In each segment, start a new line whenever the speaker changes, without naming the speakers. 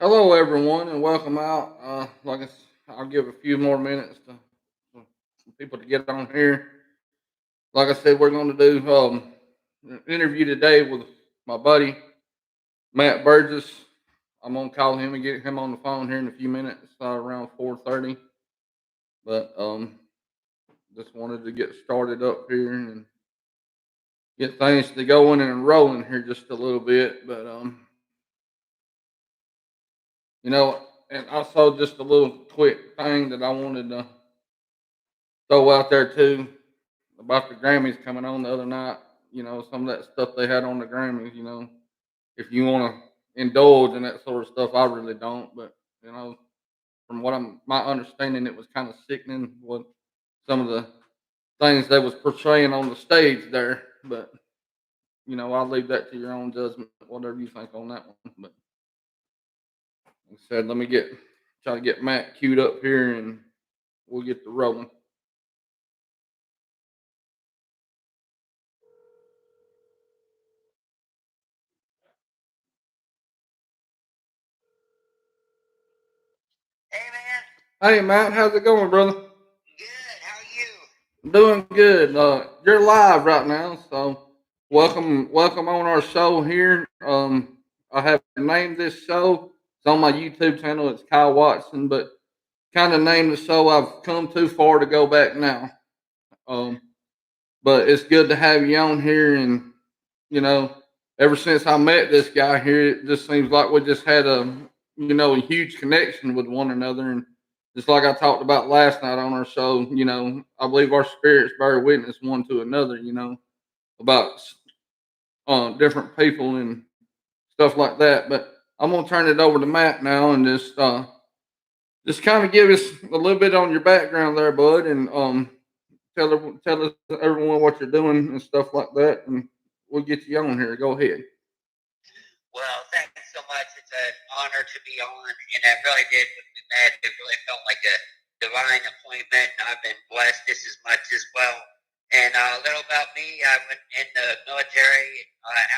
Hello, everyone, and welcome out. I'll give a few more minutes to some people to get on here. Like I said, we're going to do an interview today with my buddy Matt Burgess. I'm gonna call him and get him on the phone here in a few minutes, around 4:30. But just wanted to get started up here and get things to going and rolling here just a little bit. But you know, and also just a little quick thing that I wanted to throw out there too about the Grammys coming on the other night. Some of that stuff they had on the Grammys. If you want to indulge in that sort of stuff, I really don't. But from what my understanding, it was kind of sickening what some of the things they was portraying on the stage there. But I'll leave that to your own judgment, whatever you think on that one. But like I said, let me try to get Matt queued up here, and we'll get the rolling.
Hey man,
Hey Matt, how's it going, brother?
good. How are you?
Doing good. You're live right now, so welcome on our show here. I have named this show. It's on my YouTube channel. It's Kyle Watson, but kind of named the show. I've come too far to go back now. Um, but it's good to have you on here, and you know, ever since I met this guy here, it just seems like we just had a huge connection with one another, and just like I talked about last night on our show, I believe our spirits bear witness one to another, about different people and stuff like that. But I'm gonna turn it over to Matt now and just kind of give us a little bit on your background there, bud, and tell us everyone what you're doing and stuff like that, and we'll get you on here. Go ahead.
Well, thanks so much. It's an honor to be on, and I really did when we met. It really felt like a divine appointment, and I've been blessed just as much as well. And a little about me: I went in the military,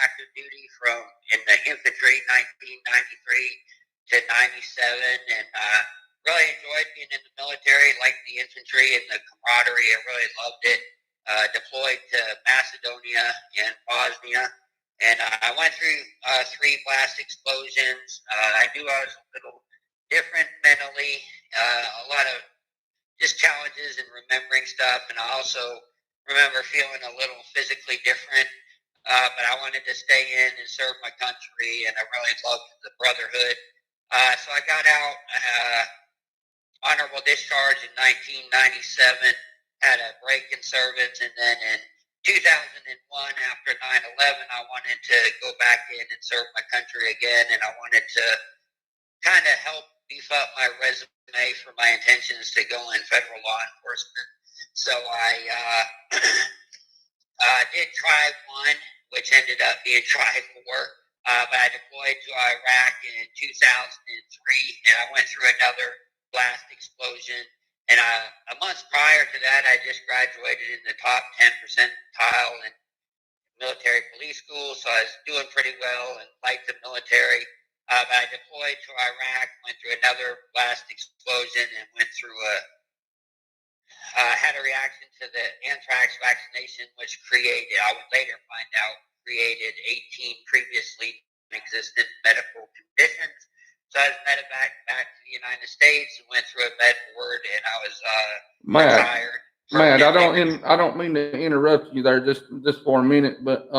active duty from in the infantry, 1993 to 97, and really enjoyed being in the military. Liked the infantry and the camaraderie. I really loved it. Deployed to Macedonia and Bosnia. And I went through three blast explosions. I knew I was a little different mentally, a lot of just challenges in remembering stuff. And I also remember feeling a little physically different. But I wanted to stay in and serve my country, and I really loved the brotherhood. So I got out, honorable discharge in 1997, had a break in service, and then in 2001, after 9/11, I wanted to go back in and serve my country again, and I wanted to kind of help beef up my resume for my intentions to go in federal law enforcement. So I did try one, which ended up being try four. But I deployed to Iraq in 2003, and I went through another blast explosion. And a month prior to that, I just graduated in the top 10 percentile in military police school, so I was doing pretty well and liked the military. But I deployed to Iraq, went through another blast explosion, and went through had a reaction to the anthrax vaccination, which I would later find out, created 18 previously existent medical conditions. So I was medevac back to the United States and went through a med ward, and I was retired.
Matt, I don't mean to interrupt you there just for a minute, but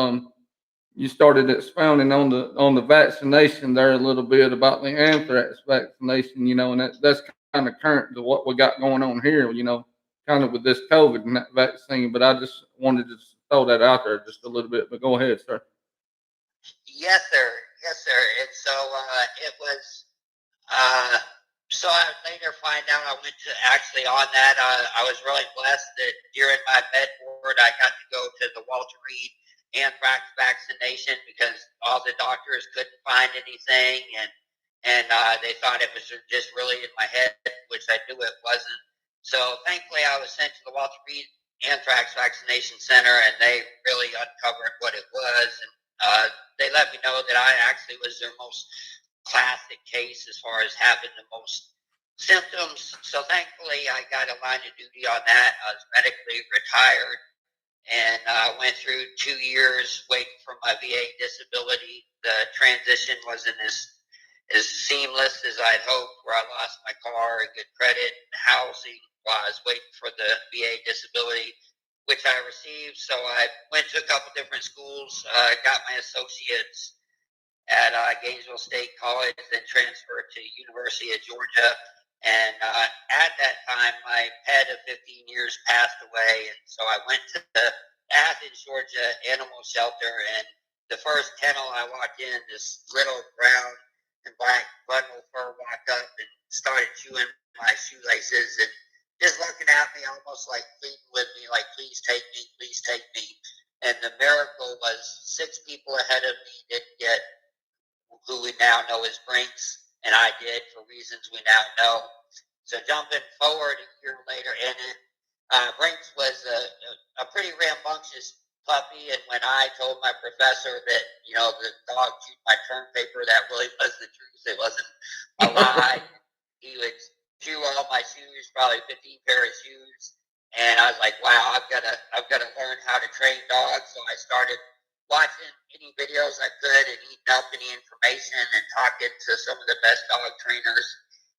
you started expounding on the vaccination there a little bit about the anthrax vaccination, and that's kind of current to what we got going on here, kind of with this COVID and that vaccine. But I just wanted to throw that out there just a little bit. But go ahead, sir.
Yes, sir. Yes, sir. And so it was. So I later find out I went to actually on that. I was really blessed that during my med board I got to go to the Walter Reed anthrax vaccination because all the doctors couldn't find anything, and they thought it was just really in my head, which I knew it wasn't. So thankfully I was sent to the Walter Reed Anthrax Vaccination Center, and they really uncovered what it was, and they let me know that I actually was their most classic case as far as having the most symptoms. So thankfully, I got a line of duty on that. I was medically retired, and I went through 2 years waiting for my VA disability. The transition wasn't as seamless as I'd hoped, where I lost my car, good credit, housing, while I was waiting for the VA disability, which I received. So I went to a couple different schools, got my associates at Gainesville State College, then transferred to University of Georgia. And at that time, my pet of 15 years passed away, and so I went to the Athens, Georgia animal shelter, and the first kennel I walked in, this little brown and black bundle fur walked up and started chewing my shoelaces and just looking at me almost like pleading with me, like, please take me, please take me. And the miracle was 6 people ahead of me didn't get who we now know as Brinks, and I did for reasons we now know. So jumping forward a year later, and Brinks was a pretty rambunctious puppy, and when I told my professor that, the dog chewed my term paper, that really was the truth. It wasn't a lie. He would chew all my shoes, probably 15 pair of shoes, and I was like, wow, I've got to learn how to train dogs. So I started watching any videos I could and eating up any information and talking to some of the best dog trainers.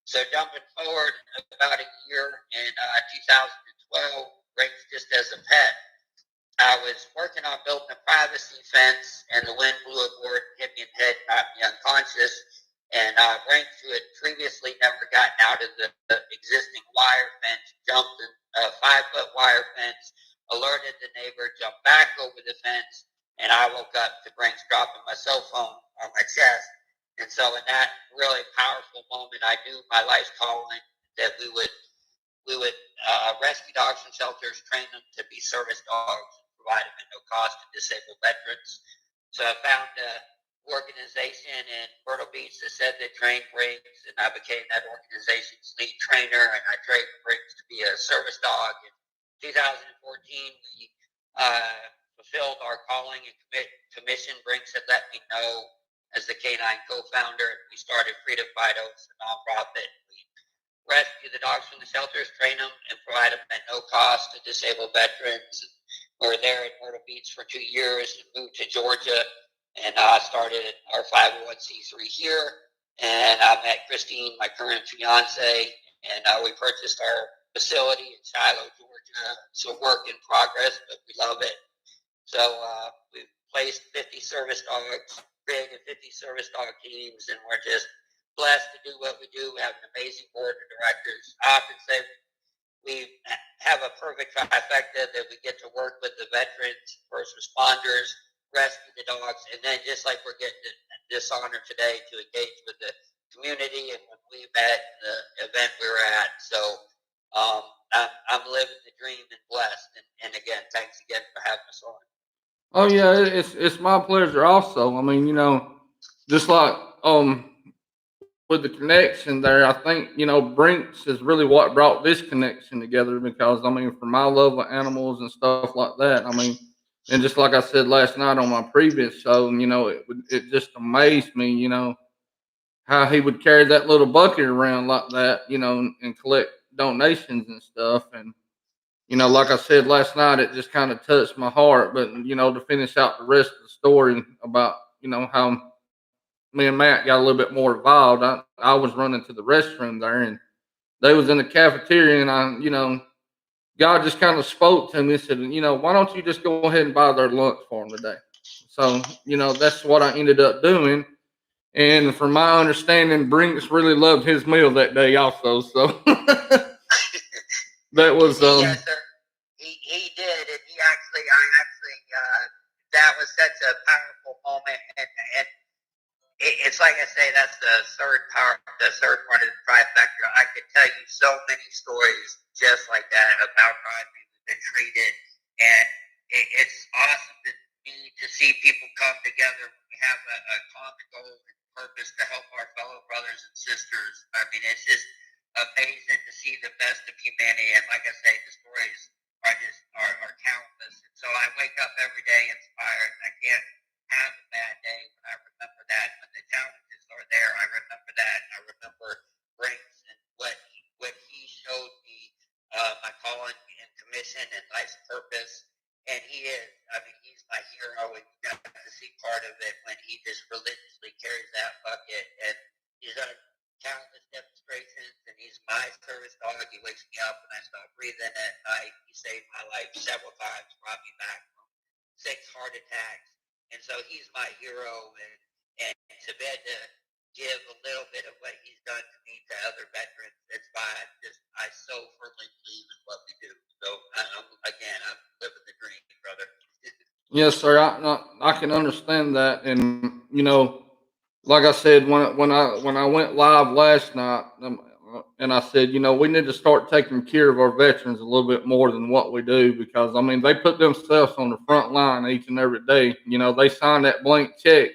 So jumping forward about a year in 2012, Brinks just as a pet, I was working on building a privacy fence, and the wind blew a board, hit me in the head, knocked me unconscious. And Brinks, who had previously never gotten out of the existing wire fence, jumped a 5-foot wire fence, alerted the neighbor, jumped back over the fence, and I woke up to Brinks dropping my cell phone on my chest. And so in that really powerful moment, I knew my life's calling, that we would rescue dogs from shelters, train them to be service dogs, and provide them at no cost to disabled veterans. So I found an organization in Myrtle Beach that said they trained Brinks, and I became that organization's lead trainer, and I trained Brinks to be a service dog. In 2014, we fulfilled our calling and commission. Brinks had let me know as the canine co-founder. We started Freedom Fidos, a nonprofit. We rescue the dogs from the shelters, train them, and provide them at no cost to disabled veterans. We were there in Myrtle Beach for 2 years and moved to Georgia, and started our 501c3 here. And I met Christine, my current fiance, and we purchased our facility in Shiloh, Georgia. It's a work in progress, but we love it. So we've placed 50 service dogs, created 50 service dog teams, and we're just blessed to do what we do. We have an amazing board of directors. I often say we have a perfect trifecta, that we get to work with the veterans, first responders, rescue the dogs, and then just like we're getting this honor today, to engage with the community and when we met, the event we were at. So I'm living the dream and blessed. And again, thanks again for having us on.
Oh yeah, it's my pleasure also. I mean, just like with the connection there, I think, Brinks is really what brought this connection together, because I mean, for my love of animals and stuff like that, I mean, and just like I said last night on my previous show, it just amazed me, how he would carry that little bucket around like that, and collect donations and stuff. And like I said last night, it just kind of touched my heart. But to finish out the rest of the story about how me and Matt got a little bit more involved, I was running to the restroom there, and they was in the cafeteria, and God just kind of spoke to me and said, why don't you just go ahead and buy their lunch for them today? So that's what I ended up doing. And from my understanding, Brinks really loved his meal that day also. So that was
Yes, sir. He did, and that was such a powerful moment, and it's like I say, that's the third part of the trifecta. I could tell you so many stories just like that about how we've been treated, and it's awesome to see people come together when we have a common goal and purpose to help our fellow brothers and sisters. I mean, it's just amazing to see the best of humanity, and like I say, the stories are countless. And so I wake up every day inspired. I can't have a bad day when I remember that. When the challenges are there, I hero, and to be able to give a little bit of what he's done to me to other veterans. It's why I so firmly believe in what we do. So I'm living the dream, brother.
Yes, sir. I can understand that, and like I said, when I went live last night, and I said, we need to start taking care of our veterans a little bit more than what we do, because I mean they put themselves on the front line each and every day. They sign that blank check.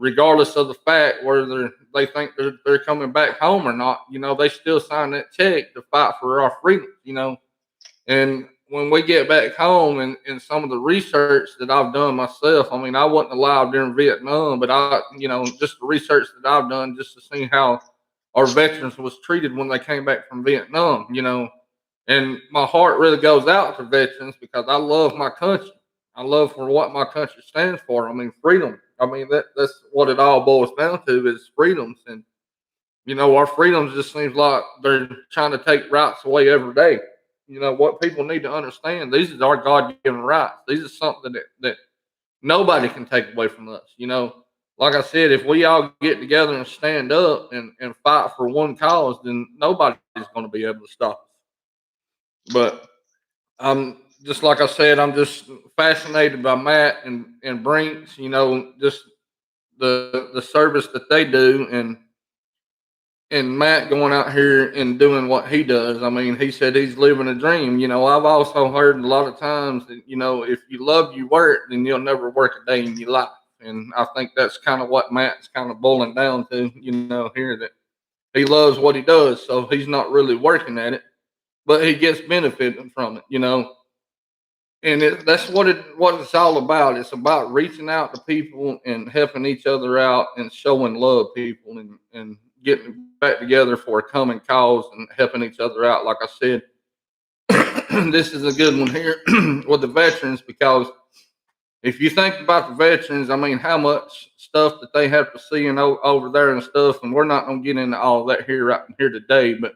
Regardless of the fact whether they think they're coming back home or not. They still sign that check to fight for our freedom. And when we get back home, and some of the research that I've done myself, I mean, I wasn't alive during Vietnam, but just the research that I've done just to see how our veterans was treated when they came back from Vietnam, and my heart really goes out to veterans because I love my country. I love for what my country stands for. I mean, freedom. I mean, that's what it all boils down to is freedoms. And, our freedoms just seems like they're trying to take rights away every day. What people need to understand, these are our God-given rights. These are something that nobody can take away from us. Like I said, if we all get together and stand up and fight for one cause, then nobody's going to be able to stop us. But I'm just like I said, I'm just fascinated by Matt and Brinks, just the service that they do, and Matt going out here and doing what he does. I mean, he said he's living a dream. I've also heard a lot of times that, if you love your work, then you'll never work a day in your life. And I think that's kind of what Matt's kind of boiling down to, here, that he loves what he does. So he's not really working at it, but he gets benefiting from it. And that's what it's all about. It's about reaching out to people and helping each other out and showing love people and getting back together for a common cause and helping each other out. Like I said, this is a good one here with the veterans, because if you think about the veterans, I mean, how much stuff that they have to see and over there and stuff, and we're not going to get into all that right here today, but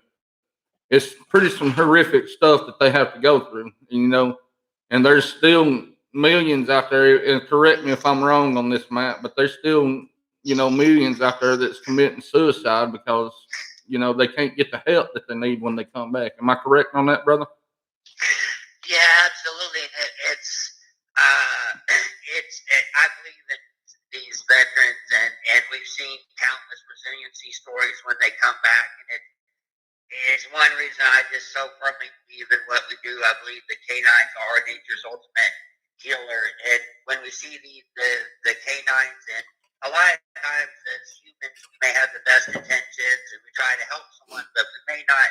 it's pretty some horrific stuff that they have to go through, and there's still millions out there, and correct me if I'm wrong on this, Matt, but there's still, millions out there that's committing suicide because, they can't get the help that they need when they come back. Am I correct on that, brother?
Yeah, absolutely. I believe in these veterans, and we've seen countless resiliency stories when they come back, and it's one reason I just so firmly believe in what we do. I believe the canines are nature's ultimate healer, and when we see the canines, and a lot of times as humans we may have the best intentions and we try to help someone, but we may not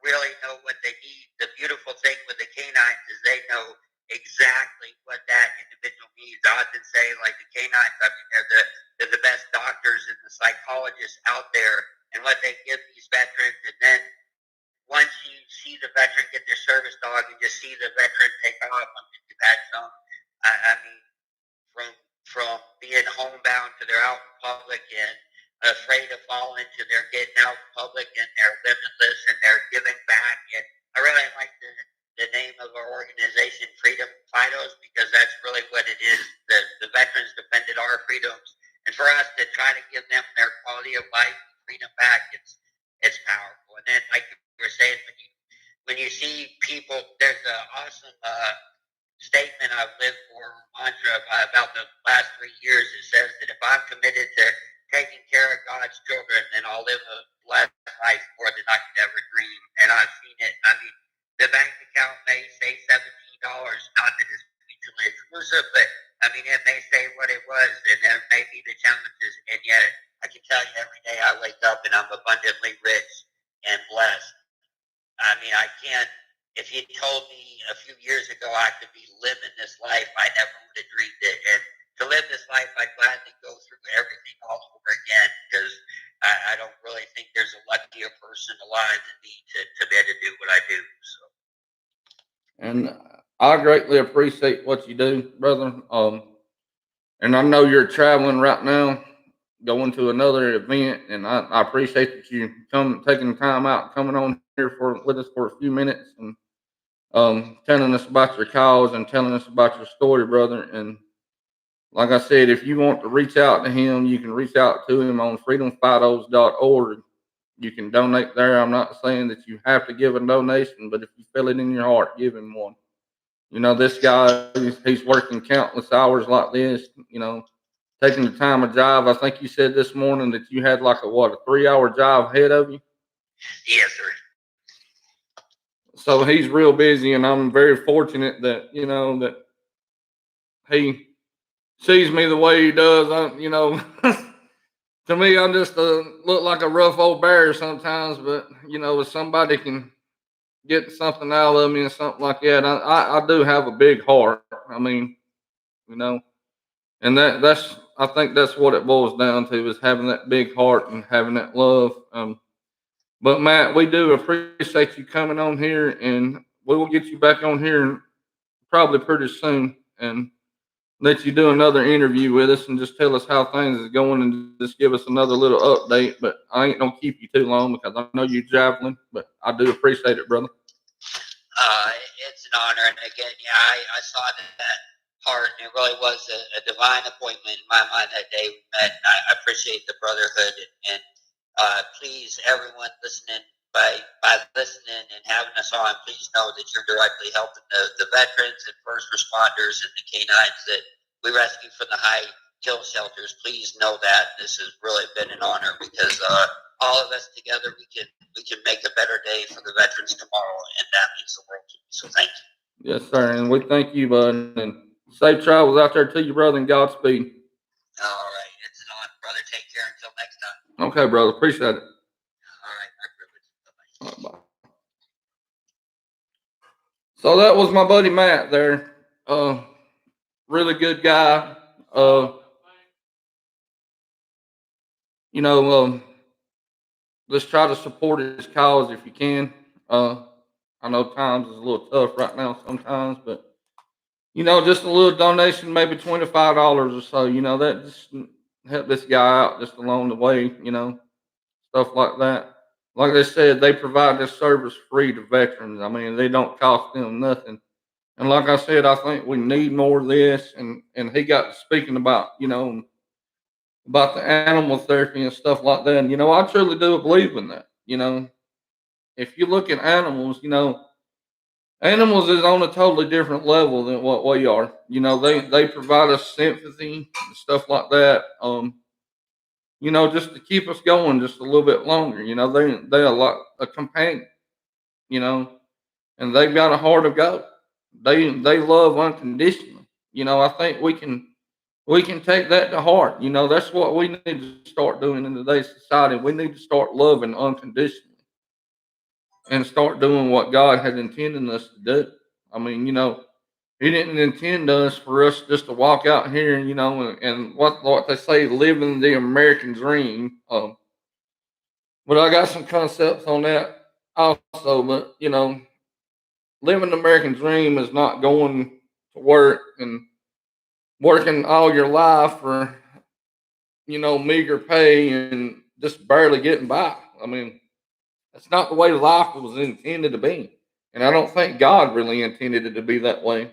really know what they need. The beautiful thing with the canines is they know exactly what that individual needs. I often say, like, the canines, I mean, they're the best doctors and the psychologists out there, and what they give these veterans. And then once you see the veteran get their service dog, you just see the veteran take off. I mean, you've had some, I mean, from being homebound to they're out in public and afraid to fall into their getting out in public, and they're limitless and they're giving back. And I really like the name of our organization, Freedom Fidos, because that's really what it is. The veterans defended our freedoms, and for us to try to give them their quality of life and freedom back, it's powerful. And then, like you were saying, when you see people, there's an awesome statement I've lived for, mantra about the last 3 years. It says that if I'm committed to taking care of God's children, then I'll live a blessed life more than I could ever dream. And I've seen it. I mean, the bank account may say $17, not that it's mutually exclusive, but I mean, it may say what it was, and there may be the challenges, and yet I can tell you every day I wake up and I'm abundantly rich and blessed. I mean, I can't. If you told me a few years ago I could be living this life, I never would have dreamed it. And to live this life, I'd gladly go through everything all over again, because I don't really think there's a luckier person alive than me to be able to do what I do. So.
And I greatly appreciate what you do, brother. And I know you're traveling right now, going to another event, and I appreciate that you taking time out, coming on here with us for a few minutes, and telling us about your cause and telling us about your story, brother. And Like I said, if you want to reach out to him, you can reach out to him on freedomfighters.org. You can donate there. I'm not saying that you have to give a donation, but if you feel it in your heart, give him one. This guy, he's working countless hours like this, taking the time of drive. I think you said this morning that you had like a 3-hour drive ahead of you.
Yes, sir.
So he's real busy, and I'm very fortunate that that he sees me the way he does. To me, I'm just look like a rough old bear sometimes, but if somebody can get something out of me and something like that, I do have a big heart. I mean, and that's I think that's what it boils down to, is having that big heart and having that love. But Matt, we do appreciate you coming on here, and we will get you back on here probably pretty soon, and let you do another interview with us and just tell us how things is going and just give us another little update. But I ain't gonna keep you too long because I know you're traveling, but I do appreciate it, brother.
It's an honor, and again, I saw that part, and it really was a divine appointment in my mind that day we met. I appreciate the brotherhood, and please, everyone listening, by listening and having us on, please know that you're directly helping the veterans and first responders and the canines that we rescue from the high kill shelters. Please know that this has really been an honor, because all of us together, we can make a better day for the veterans tomorrow, and that means the world to me. So thank you.
Yes, sir, and we thank you, bud, and safe travels out there to you, brother, and Godspeed.
All right, it's an honor, brother. Take care until next time.
Okay, brother, appreciate it.
All right, my privilege. Bye-bye.
All right, bye. So that was my buddy Matt there. Really good guy. You know, let's try to support his cause if you can. I know times is a little tough right now sometimes, but just a little donation, maybe $25 or so. That just help this guy out just along the way. Stuff like that. Like they said, they provide this service free to veterans. I mean, they don't cost them nothing. And like I said, I think we need more of this. And he got speaking about about the animal therapy and stuff like that. And I truly do believe in that. If you look at animals, animals is on a totally different level than what we are. They provide us sympathy and stuff like that. Just to keep us going just a little bit longer. They a companion. And they've got a heart of gold. They love unconditionally. I think we can take that to heart. That's what we need to start doing in today's society. We need to start loving unconditionally and start doing what God had intended us to do. I mean, He didn't intend us for us just to walk out here, and what they say, living the American dream. But I got some concepts on that also. But living the American dream is not going to work and working all your life for meager pay and just barely getting by. I mean, that's not the way life was intended to be, and I don't think God really intended it to be that way.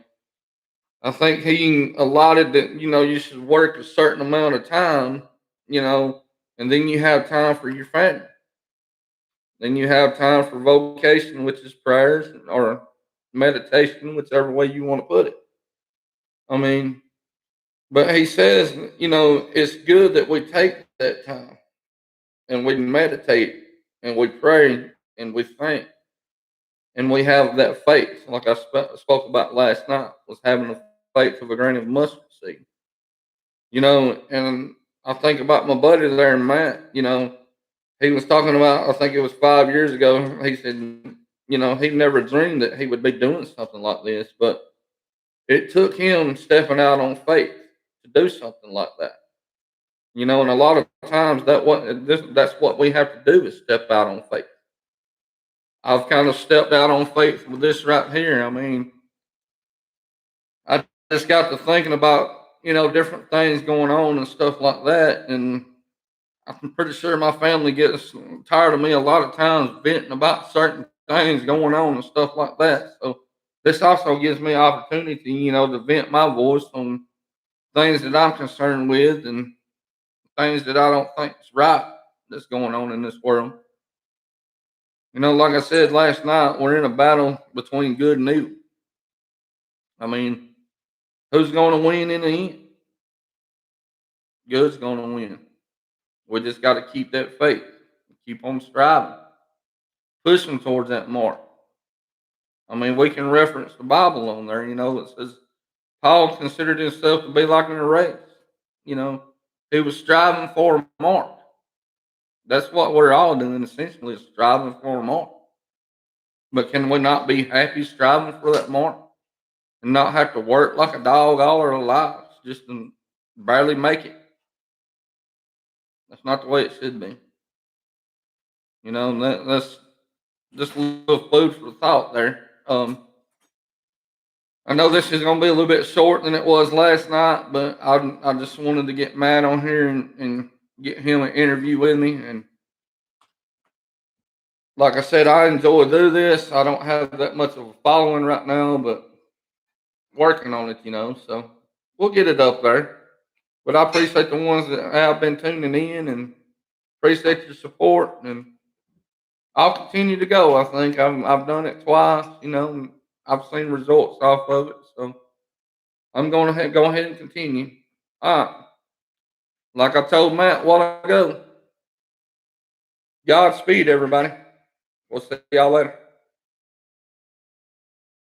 I think He allotted that you should work a certain amount of time, and then you have time for your family. Then you have time for vocation, which is prayers, or meditation, whichever way you want to put it. I mean, but He says, it's good that we take that time and we meditate and we pray and we think and we have that faith, like I spoke about last night, was having the faith of a grain of mustard seed. And I think about my buddy there, Matt. He was talking about, I think it was 5 years ago. He said, he never dreamed that he would be doing something like this, but it took him stepping out on faith to do something like that. And a lot of times that's what we have to do, is step out on faith. I've kind of stepped out on faith with this right here. I mean, I just got to thinking about, different things going on and stuff like that. And I'm pretty sure my family gets tired of me a lot of times venting about certain things going on and stuff like that. So this also gives me opportunity, to vent my voice on things that I'm concerned with and things that I don't think is right that's going on in this world. You know, like I said last night, we're in a battle between good and evil. I mean, who's going to win in the end? Good's going to win. We just got to keep that faith, keep on striving, pushing towards that mark. I mean, we can reference the Bible on there. You know, it says Paul considered himself to be like in a race. You know, he was striving for a mark. That's what we're all doing essentially, is striving for a mark. But can we not be happy striving for that mark and not have to work like a dog all our lives just to barely make it? That's not the way it should be. You know, and that's just a little food for thought there. I know this is going to be a little bit short than it was last night, but I just wanted to get Matt on here and get him an interview with me. And like I said, I enjoy do this. I don't have that much of a following right now, but working on it, you know. So we'll get it up there. But I appreciate the ones that have been tuning in and appreciate your support. And I'll continue to go. I think I've done it twice, you know, and I've seen results off of it. So I'm going to go ahead and continue. All right. Like I told Matt a while ago, Godspeed, everybody. We'll see y'all later.